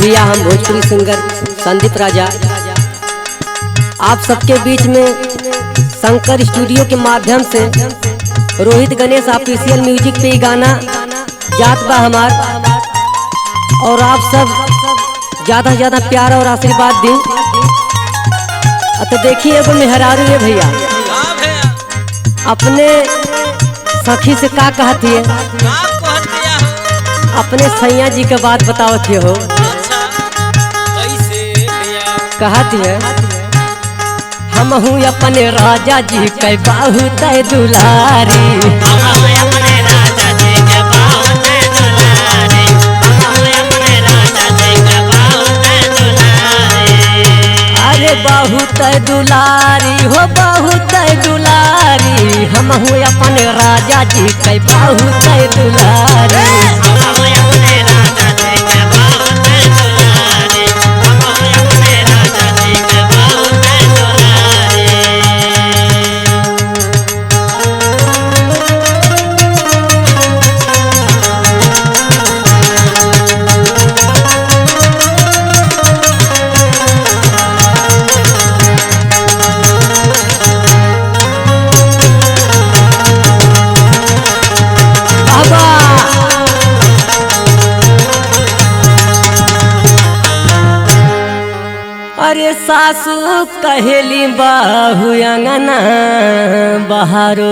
भैया हम भोजपुरी सिंगर संदीप राजा आप सबके बीच में शंकर स्टूडियो के माध्यम से रोहित गणेश ऑफिशियल म्यूजिक पे गाना जात बा हमार, और आप सब ज़्यादा से ज़्यादा प्यार और आशीर्वाद दी। तो देखिए एगो मेहरारू है भैया अपने सखी से का कहती है, अपने सैया जी के बात बताओ थे हो। कहती है हम हूँ अपने राजा जी के बहुत दुलारी, अरे बहुत दुलारी हो बहुत दुलारी, हम हूँ अपने राजा जी के बहुत दुलारी। अरे सासू कहेली बाहु अंगना बहारो,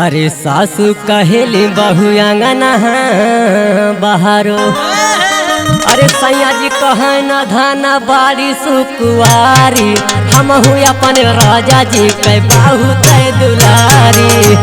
अरे सासू कहेली बाहु अंगना बहारो, अरे सैया जी कहे न धाना बाड़ी सुकुआरी, हम हूँ अपने राजा जी के बहुत दुलारी।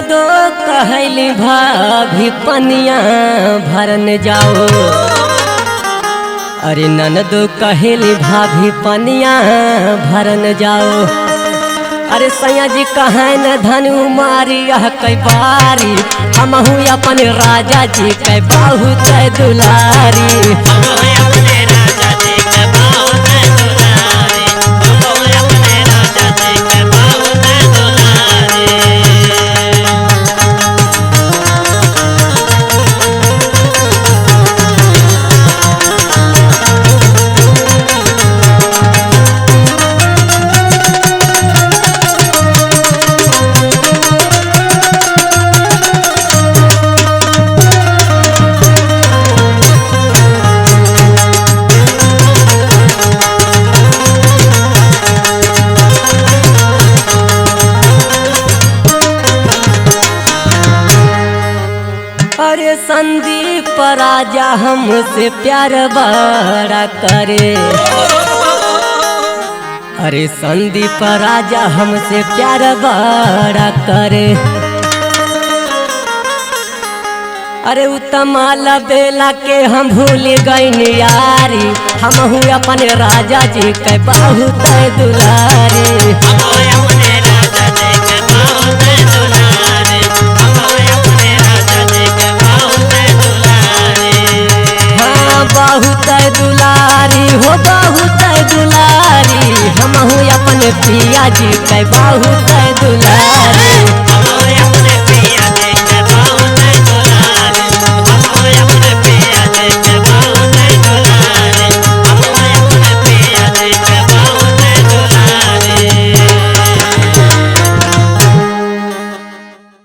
दो कहली भाभी पनिया भरन जाओ, अरे ननदो कहली भाभी पनिया भरन जाओ, अरे सैया जी कहे न धनु मारी कई बारी, हम हूँ अपने राजा जी के बहुत दुलारी। अरे संदीप राजा हमसे प्यार बड़ा करे, अरे संदीप राजा हमसे प्यार बड़ा करे, अरे उत्तमाला बेला के हम भूल गई यारी, हम हूँ अपने राजा जी के बहुत दुलारी। बहुत दुलारी हो बहुत दुलारी, हम हूँ अपने पिया जी के बहुत दुलारी।